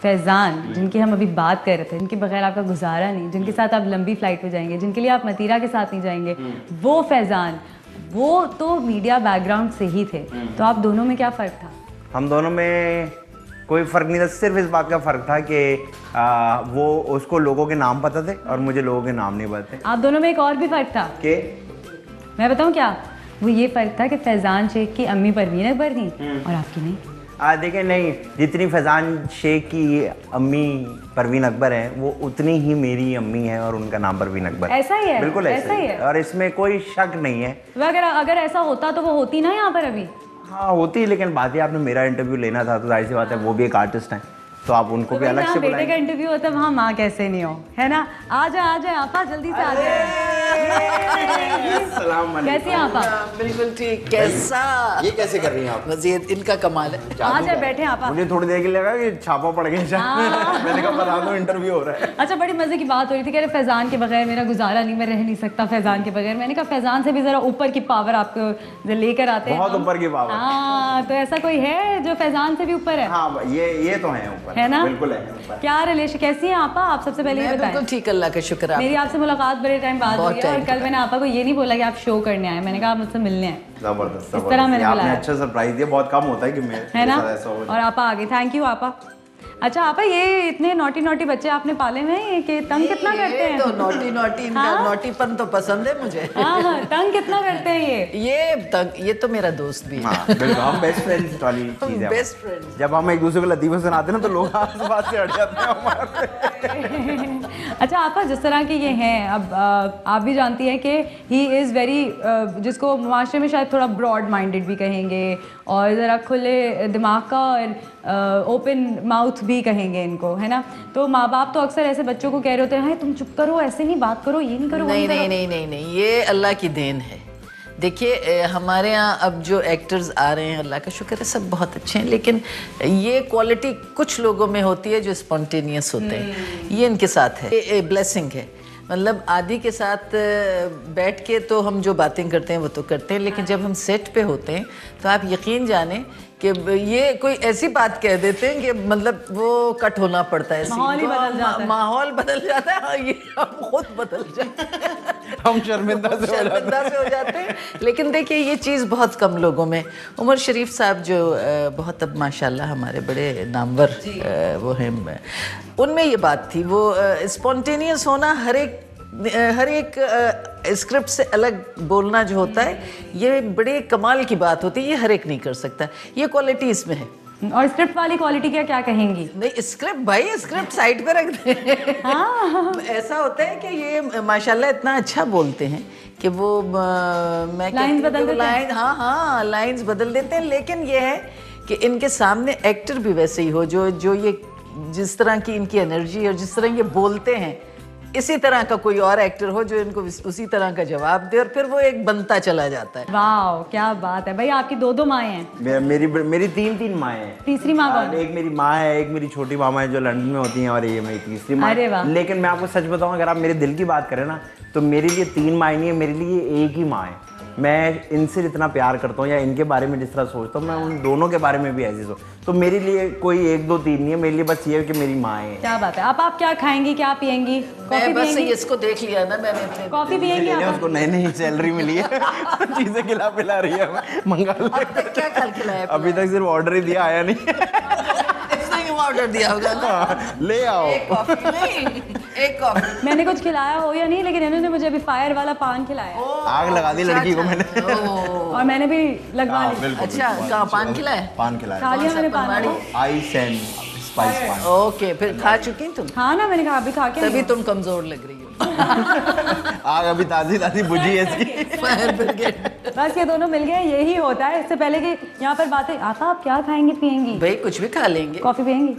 फैज़ान, जिनकी हम अभी बात कर रहे थे, जिनके बगैर आपका गुजारा नहीं, जिनके साथ आप लंबी फ्लाइट पे जाएंगे, जिनके लिए आप मतीरा के साथ नहीं जाएंगे, वो फैज़ान, वो तो मीडिया बैकग्राउंड से ही थे। तो आप दोनों में क्या फ़र्क था? हम दोनों में कोई फ़र्क नहीं था, सिर्फ इस बात का फ़र्क था कि वो उसको लोगों के नाम पता थे और मुझे लोगों के नाम नहीं पता थे। आप दोनों में एक और भी फ़र्क था कि मैं बताऊं क्या? वो ये फ़र्क था कि फैज़ान शेख की अम्मी परवीन अकबर थी और आपकी नहीं। देखें, नहीं, जितनी फैज़ान शेख की अम्मी परवीन अकबर है, वो उतनी ही मेरी अम्मी है और उनका नाम परवीन अकबर। ऐसा ही है? बिल्कुल ऐसा ही है और इसमें कोई शक नहीं है। वो अगर ऐसा होता तो वो होती ना यहाँ पर अभी? हाँ होती, लेकिन बात है आपने मेरा इंटरव्यू लेना था तो जाहिर सी बात है वो भी एक आर्टिस्ट हैं, तो आप उनको भी अलग से बेटे का बुलाएंगे। इंटरव्यू होता है, वहाँ माँ कैसे नहीं हो, है ना? आ जाए आपा, जल्दी से आ जाए। सलाम वालेकुम। कैसी हैं आप? बिल्कुल ठीक। कैसा ये कैसे कर रही हैं आप? वजीर, इनका कमाल है। आ जाए, बैठे आप। मुझे थोड़ी देर के लिए लगा कि छापा पड़ गया शायद। मैंने कहा बता दो इंटरव्यू हो रहा है। अच्छा, बड़ी मजे की बात हो रही थी, कह रहे फैजान के बगैर मेरा गुजारा नहीं, मैं रह नहीं सकता फैजान के बगैर। मैंने कहा फैजान से भी जरा ऊपर की पावर आपको लेकर आते हैं। बहुत ऊपर की पावर। हाँ, तो ऐसा कोई है जो फैजान से भी ऊपर है? हाँ, ये तो है ऊपर, है ना? बिल्कुल है ऊपर। क्या रिलेशन, कैसी हैं आपा? आप सबसे पहले ये मैं बताएं। बिल्कुल ठीक, अल्लाह का शुक्र। मेरी आपसे मुलाकात बड़े टाइम बाद बहुत हुई है और टाइम कल मैंने आपा को ये नहीं बोला कि आप शो करने आए, मैंने कहा आप मुझसे मिलने आए। जबरदस्त, इस तरह मैंने आपने बुलाया। अच्छा सरप्राइज दिया। बहुत कम होता है कि मैं है ना? मेरे साथ ऐसा हो। और आपा आ गए, थैंक यू आपा। अच्छा आपा, ये इतने नॉटी नॉटी बच्चे आपने पाले हुए हैं कि तंग कितना करते हैं? तो नॉटी नॉटी, इनका हाँ? नॉटीपन तो पसंद है मुझे। हाँ हाँ, तंग कितना करते हैं ये तो मेरा दोस्त भी है। हाँ, बिल्कुल, हम बेस्ट फ्रेंड्स वाली चीज है। Best friends. जब हम एक दूसरे को लतीफे सुनाते हैं ना तो लोग आस-पास से हट जाते हैं हमारे। अच्छा आपा, जिस तरह के ये हैं, अब आप भी जानती हैं कि ही इज़ वेरी, जिसको माशरे में शायद थोड़ा ब्रॉड माइंडेड भी कहेंगे और ज़रा खुले दिमाग का और ओपन माउथ भी कहेंगे इनको, है ना? तो माँ बाप तो अक्सर ऐसे बच्चों को कह रहे होते हैं, तुम चुप करो, ऐसे नहीं बात करो, ये नहीं करो, वो नहीं करो। नहीं नहीं नहीं नहीं, ये अल्लाह की देन है। देखिए हमारे यहाँ अब जो एक्टर्स आ रहे हैं, अल्लाह का शुक्र है, सब बहुत अच्छे हैं, लेकिन ये क्वालिटी कुछ लोगों में होती है जो स्पॉन्टेनियस होते हैं। ये इनके साथ है, ये ब्लेसिंग है। मतलब आदि के साथ बैठ के तो हम जो बातें करते हैं वो तो करते हैं, लेकिन जब हम सेट पे होते हैं तो आप यकीन जाने कि ये कोई ऐसी बात कह देते हैं कि मतलब वो कट होना पड़ता है, माहौल ही बदल जाता है। माहौल बदल जाता है। ये हम खुद बदल जाते हैं, हम शर्मिंदा से हो जाते हैं। लेकिन देखिए ये चीज़ बहुत कम लोगों में। उमर शरीफ साहब जो बहुत अब माशाल्लाह हमारे बड़े नामवर वो हैं, उनमें ये बात थी, वो स्पॉन्टेनियस होना, हर एक स्क्रिप्ट से अलग बोलना जो होता है, ये बड़े कमाल की बात होती है। ये हर एक नहीं कर सकता, ये क्वालिटी इसमें है। और स्क्रिप्ट वाली क्वालिटी क्या कहेंगी? नहीं, स्क्रिप्ट भाई, स्क्रिप्ट साइड पे रख दे। हाँ। ऐसा होता है कि ये माशाल्लाह इतना अच्छा बोलते हैं कि वो मैं लाइन्स बदल देते हैं। हाँ, लाइन्स बदल देते हैं। लेकिन ये है कि इनके सामने एक्टर भी वैसे ही हो, जो ये जिस तरह की इनकी एनर्जी और जिस तरह ये बोलते हैं, इसी तरह का कोई और एक्टर हो जो इनको उसी तरह का जवाब दे, और फिर वो एक बनता चला जाता है। वाह, क्या बात है भाई। आपकी दो माएँ हैं? मेरी तीन माएँ हैं। तीसरी माँ कौन? एक मेरी माँ है, एक मेरी छोटी मामा है जो लंदन में होती हैं, और ये मेरी तीसरी माँ। अरे वाह। लेकिन मैं आपको सच बताऊं, अगर आप मेरे दिल की बात करें ना, तो मेरे लिए 3 माएँ नहीं है, मेरे लिए एक ही माँ है। मैं इनसे जितना प्यार करता हूँ या इनके बारे में जिस तरह सोचता हूँ, मैं उन दोनों के बारे में भी ऐसे सोच। तो मेरे लिए कोई 1 2 3 नहीं है, मेरे लिए बस ये है कि मेरी माँ है। क्या बात है। आप क्या खाएंगी, क्या पियेंगी? कॉफी मैं बस पियेंगी? इसको देख लिया ना मैंने। कॉफी पियेंगी आप? उसको नई सैलरी मिली है, चीजें खिला पिला रही है, मंगा ले। अब तक क्या खा खिलाया? अभी तक सिर्फ ऑर्डर ही दिया, आया नहीं। इसने क्यों ऑर्डर दिया होगा ना? ले आओ। एक कॉफी नहीं, एक कॉफी। मैंने कुछ खिलाया हो या नहीं, लेकिन इन्होंने मुझे अभी फायर वाला पान खिलाया आग लगा दी लड़की को मैंने। और मैंने भी लगवा ली। अच्छा, कहाँ पान खिलाया? पान खिलाया। खा लिया मैंने पान। आइस एंड स्पाइस पान। ओके, फिर खा चुकी तुम? हाँ ना, मैंने कहा अभी खा के तभी तुम कमजोर लग रही हो। आग अभी ताजी बुझी है इसकी। Fire brigade. बस ये दोनों मिल गए, यही होता है। इससे पहले कि यहाँ पर बातें, आप क्या खाएंगी पियेंगी? भाई कुछ भी खा लेंगे। कॉफी पियेंगी?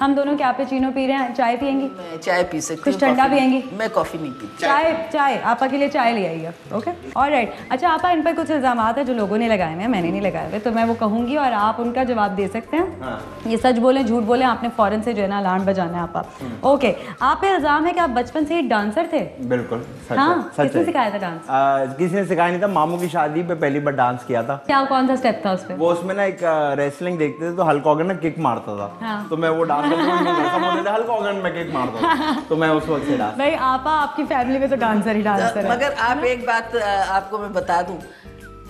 हम दोनों कैपेचिनो पी रहे हैं, चाय पियेंगी? मैं चाय पी सकती कुछ हूँ, ठंडा कॉफी पियेंगी? मैं कॉफी नहीं पीती। चाय आपा के लिए चाय ले आइए। Okay, alright. अच्छा आपा, इन पर कुछ इल्जामात है जो लोगों ने लगाए हैं, मैंने नहीं लगाए हुए, तो मैं वो कहूँगी और आप उनका जवाब दे सकते हैं। ये सच बोलें झूठ बोलें, आपने फौरन से जो है ना अलार्म बजाना है आपा। ओके, आप पे इल्जाम है कि आप बचपन से ही डांसर थे? बिल्कुल सच हाँ, है, सच किसने है। सिखाया था डांस? किसी ने सिखाया नहीं था। मामू की शादी पे पहली बार डांस किया था। क्या, कौन सा स्टेप था उस पे? वो उसमें ना एक रेसलिंग देखते थे तो हल्क हॉगन ना किक मारता था। हाँ। तो मैं वो डांस हल्क हॉगन में किक मारता था, तो मैं उस वक्त से डांस। भाई आपा, आपकी फैमिली में तो डांसर ही डांसर है। मगर आप एक बात आपको मैं बता दूं,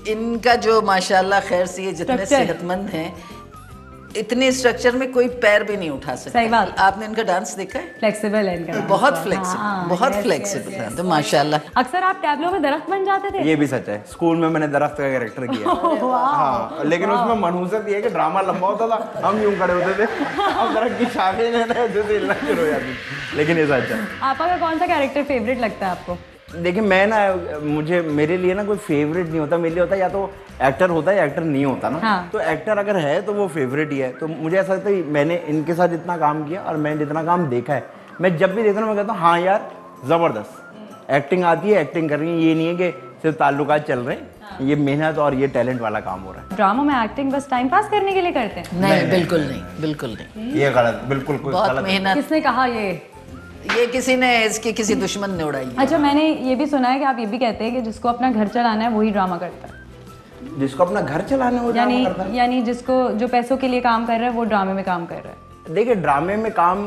इनका जो माशाल्लाह खैर से ये जितने Structure। सेहतमंद हैं, इतने स्ट्रक्चर में कोई पैर भी नहीं उठा सकता। सही बात। आपने इनका डांस देखा है? फ्लेक्सिबल है इनका डांस। बहुत फ्लेक्सिबल, हाँ, बहुत yes, फ्लेक्सिबल yes, है, yes। तो माशाल्लाह। अक्सर आप टैबलो में दरख्त बन जाते थे? ये भी सच है। स्कूल में मैंने दरख्त का कैरेक्टर किया। हाँ, लेकिन उसमें मनहूसत ये है कि ड्रामा लंबा होता था, हम यूं खड़े होते थे, अब दरख्त की शाखें जो है ना ऐसे हिलना शुरू हो जाती। लेकिन ये सच है। आपा का कौन सा कैरेक्टर फेवरेट लगता है आपको? देखिए मैं ना, मेरे लिए ना कोई फेवरेट नहीं होता। मेरे लिए होता है या तो एक्टर होता है या एक्टर नहीं होता ना। हाँ। तो एक्टर अगर है तो वो फेवरेट ही है। तो मुझे ऐसा लगता है मैंने इनके साथ जितना काम किया और मैंने जितना काम देखा है, मैं जब भी देखता हूँ मैं कहता हूँ हाँ यार ज़बरदस्त। एक्टिंग आती है, एक्टिंग कर रही है, ये नहीं है कि सिर्फ ताल्लुकात चल रहे हैं, ये मेहनत और ये टैलेंट वाला काम हो रहा है। ड्रामा में एक्टिंग बस टाइम पास करने के लिए करते हैं? नहीं, बिल्कुल नहीं, बिल्कुल नहीं। ये गलत, बिल्कुल कोई बहुत गलत। मेहनत, किसने कहा ये किसी ने इसके किसी दुश्मन ने उड़ाई है। अच्छा, मैंने ये भी सुना है कि आप ये भी कहते हैं कि जिसको अपना घर चलाना है वही ड्रामा करता है। जिसको अपना घर चलाने हो यानी जिसको जो पैसों के लिए काम कर रहा है वो ड्रामे में काम कर रहा है। देखिए, ड्रामे में काम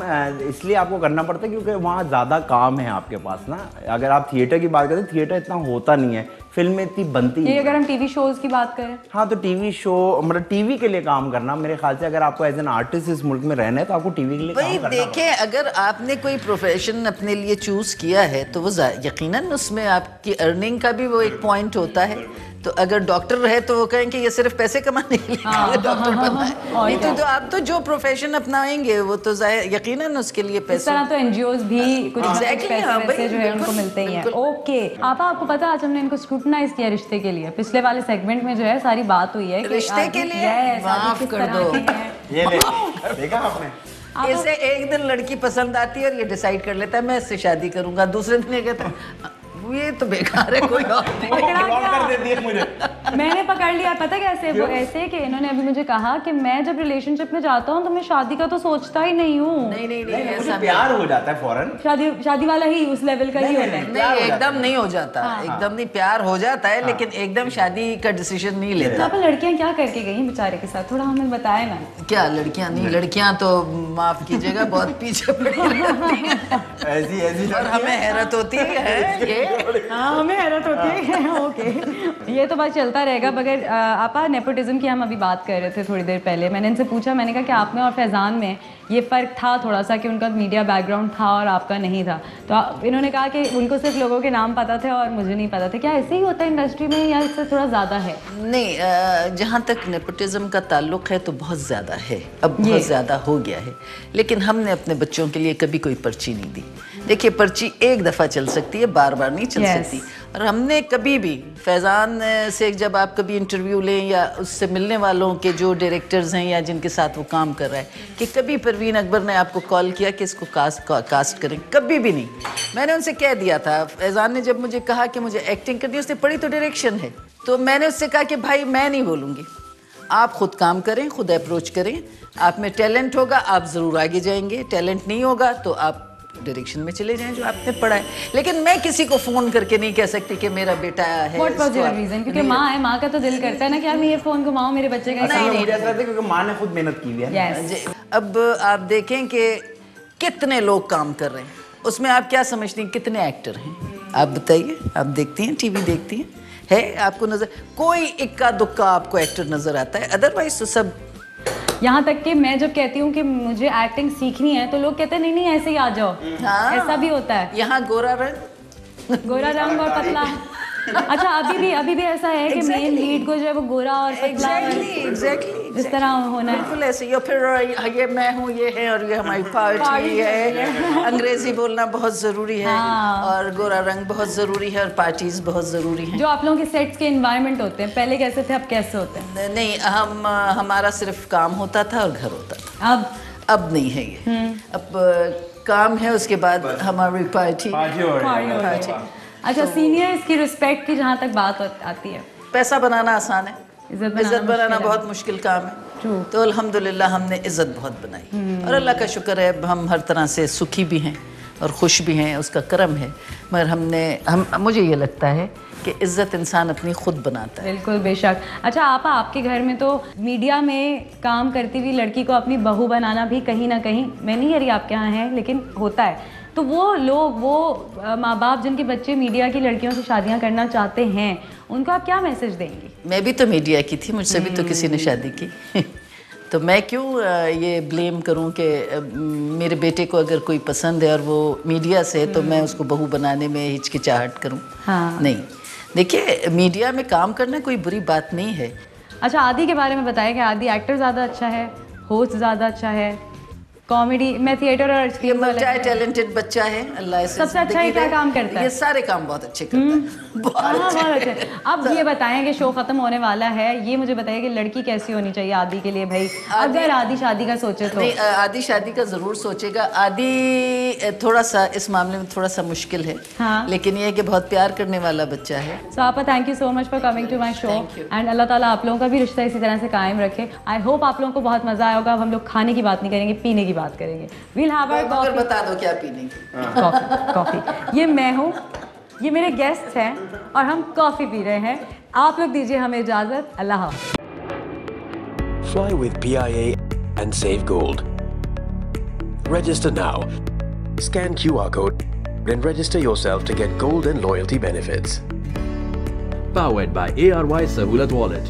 इसलिए आपको करना पड़ता है क्योंकि वहाँ ज़्यादा काम है आपके पास ना। अगर आप थिएटर की बात करें, थिएटर इतना होता नहीं है, फिल्में इतनी बनती ये है। अगर हम टीवी शोज की बात करें, हाँ, तो टीवी शो मतलब टीवी के लिए काम करना, मेरे ख्याल से अगर आपको एज एन आर्टिस्ट इस मुल्क में रहना है तो आपको टीवी के लिए भाई काम करना देखें, अगर आपने कोई प्रोफेशन अपने लिए चूज किया है तो वो यकीनन उसमें आपकी अर्निंग का भी वो एक पॉइंट होता है। तो अगर डॉक्टर रहे तो वो कहें कि ये सिर्फ पैसे कमाने के लिए डॉक्टर बनना है, नहीं तो आप तो जो प्रोफेशन अपनाएंगे वो तो यकीनन उसके लिए इस पैसे। तरह तो एनजीओज भी कुछ Exactly, हाँ, पैसे जो है बिल्कुल, उनको मिलते ही हैं। बिल्कुल। ओके, आपको पता है आज हमने इनको स्क्रूटनाइज किया रिश्ते के लिए। पिछले वाले सेगमेंट में जो है सारी बात हुई है कि रिश्ते के लिए? Yes, आदि माफ किस कर तरह दो। के हैं। ये देखा आपने। इसे एक दिन लड़की पसंद आती है और ये डिसाइड कर लेता है मैं इससे शादी करूंगा, दूसरे दिन ये कहता है ये तो बेकार है, कोई और नहीं। पकड़ा ब्लॉक गया। कर देती है मुझे। मैंने पकड़ लिया, पता कैसे? वो ऐसे कि इन्होंने अभी मुझे कहा कि मैं जब रिलेशनशिप में जाता हूँ तो मैं शादी का तो सोचता ही नहीं हूँ। नहीं नहीं मुझे ऐसा प्यार हो जाता है फौरन। शादी वाला ही उस लेवल का ही होता है। नहीं, एकदम नहीं हो जाता, एकदम नहीं। प्यार हो जाता है लेकिन एकदम शादी का डिसीजन नहीं तो लेता। आप लड़कियां क्या करके गई बेचारे के साथ, थोड़ा हमें बताए ना। क्या लड़कियां नहीं, लड़कियां तो माफ कीजिएगा बहुत पीछे पड़ी रहती हैं ऐसी और हमें हैरत होती है ये। हाँ, हमें हैरत होती है। ओके, ये तो बात चलता रहेगा। मगर आपा, नेपोटिज्म की हम अभी बात कर रहे थे थोड़ी देर पहले। मैंने इनसे पूछा, मैंने कहा कि आप में और फैज़ान में ये फ़र्क था थोड़ा सा कि उनका मीडिया बैकग्राउंड था और आपका नहीं था। तो इन्होंने कहा कि उनको सिर्फ लोगों के नाम पता थे और मुझे नहीं पता था। क्या ऐसे ही होता है इंडस्ट्री में या इससे थोड़ा ज़्यादा है? नहीं, जहाँ तक नेपोटिज्म का ताल्लुक है तो बहुत ज़्यादा है, अब बहुत ज़्यादा हो गया है। लेकिन हमने अपने बच्चों के लिए कभी कोई पर्ची नहीं दी। देखिए, पर्ची एक दफ़ा चल सकती है, बार बार नहीं चल सकती। और हमने कभी भी फैज़ान से जब आप कभी इंटरव्यू लें या उससे मिलने वालों के जो डायरेक्टर्स हैं या जिनके साथ वो काम कर रहा है, कि कभी परवीन अकबर ने आपको कॉल किया कि इसको कास्ट करें? कभी भी नहीं। मैंने उनसे कह दिया था, फैज़ान ने जब मुझे कहा कि मुझे एक्टिंग करनी है, उसने पढ़ी तो डायरेक्शन है, तो मैंने उससे कहा कि भाई मैं नहीं बोलूँगी, आप खुद काम करें, खुद अप्रोच करें। आप में टैलेंट होगा आप ज़रूर आगे जाएंगे, टैलेंट नहीं होगा तो आप डायरेक्शन में चले जाएं जो आपने पढ़ा है। लेकिन मैं किसी को फोन करके नहीं कह सकती कि मेरा बेटा है। What was your reason? क्योंकि माँ है, माँ का तो दिल करता है ना कि यार मैं ये फोन घुमाऊं मेरे बच्चे का। नहीं, मुझे ऐसा लगता है क्योंकि माँ ने खुद मेहनत की हुई है। Yes. अब आप देखें कि कितने लोग काम कर रहे हैं, उसमें आप क्या समझती हैं कितने एक्टर हैं? आप बताइए, आप देखती हैं, टीवी देखती हैं, है आपको नजर कोई इक्का दुक्का आपको एक्टर नजर आता है? अदरवाइज तो सब। यहाँ तक कि मैं जब कहती हूँ कि मुझे एक्टिंग सीखनी है तो लोग कहते हैं नहीं नहीं ऐसे ही आ जाओ। हाँ। ऐसा भी होता है। यहाँ गोरा रंग, गोरा रंग और पतला। अच्छा, अभी भी ऐसा है कि मेन लीड को जो है वो गोरा और पतला एग्जैक्टली जिस तरह होना है। बिल्कुल ऐसे। या फिर ये मैं हूँ, ये है और ये हमारी पार्टी है। अंग्रेजी बोलना बहुत ज़रूरी है और गोरा रंग बहुत ज़रूरी है और पार्टीज बहुत ज़रूरी हैं। जो आप लोगों के सेट्स के एनवायरनमेंट होते हैं, पहले कैसे थे अब कैसे होते हैं? नहीं, हमारा सिर्फ काम होता था और घर होता था। अब नहीं है ये। अब काम है, उसके बाद हमारी पार्टी। अच्छा, सीनियर्स की रिस्पेक्ट की जहाँ तक बात आती है, पैसा बनाना आसान है, इज्जत बनाना मुश्किल बहुत मुश्किल काम है। तो अल्हम्दुलिल्लाह हमने इज्जत बहुत बनाई और अल्लाह का शुक्र है हम हर तरह से सुखी भी हैं और खुश भी हैं, उसका करम है। मगर मुझे ये लगता है कि इज्जत इंसान अपनी खुद बनाता है। बिल्कुल, बेशक। अच्छा आपके घर में तो मीडिया में काम करती हुई लड़की को अपनी बहू बनाना भी कहीं ना कहीं, मैं नहीं कह रही आपके यहाँ है, लेकिन होता है। तो वो लोग, वो माँ बाप जिनके बच्चे मीडिया की लड़कियों से शादियाँ करना चाहते हैं, उनको आप क्या मैसेज देंगी? मैं भी तो मीडिया की थी, मुझसे भी तो किसी ने शादी की तो मैं क्यों ये ब्लेम करूं कि मेरे बेटे को अगर कोई पसंद है और वो मीडिया से है तो मैं उसको बहू बनाने में हिचकिचाहट करूं? हाँ। नहीं, देखिए मीडिया में काम करना कोई बुरी बात नहीं है। अच्छा, आदि के बारे में बताएं कि आदि एक्टर ज़्यादा अच्छा है, होस्ट ज़्यादा अच्छा है? कॉमेडी, मैं थिएटर और ये स्क्रीन मल्टी टैलेंटेड बच्चा है, अल्लाह इसे सबसे अच्छा ये जिंदगी क्या दे। काम करता है? ये सारे काम बहुत अच्छे करता है, बहुत अच्छे। अब ये बताएं कि शो खत्म होने वाला है, ये मुझे बताइए कि लड़की कैसी होनी चाहिए आदि के लिए भाई, अगर आदि शादी का सोचे तो? नहीं, आदि शादी का जरूर सोचेगा। आदि थोड़ा सा इस मामले में थोड़ा सा मुश्किल है, हाँ। लेकिन ये है कि बहुत प्यार करने वाला बच्चा है। सो आपा, thank you so much for coming to my show Thank you. And Allah ताला आप लोगों का भी रिश्ता इसी तरह से कायम रखे। आई होप आप लोगों को बहुत मजा आया होगा। अब हम लोग खाने की बात नहीं करेंगे, पीने की बात करेंगे। वील हैव आवर अगर बता दो क्या पीने की। कॉफी। ये मैं हूँ, ये मेरे गेस्ट हैं और हम कॉफी पी रहे हैं। आप लोग दीजिए हमें इजाजत। अल्लाह हाफ़िज़। Fly with PIA and save gold. Register now. Scan QR code and register yourself to get gold and loyalty benefits. Powered by ARY Sahulat Wallet.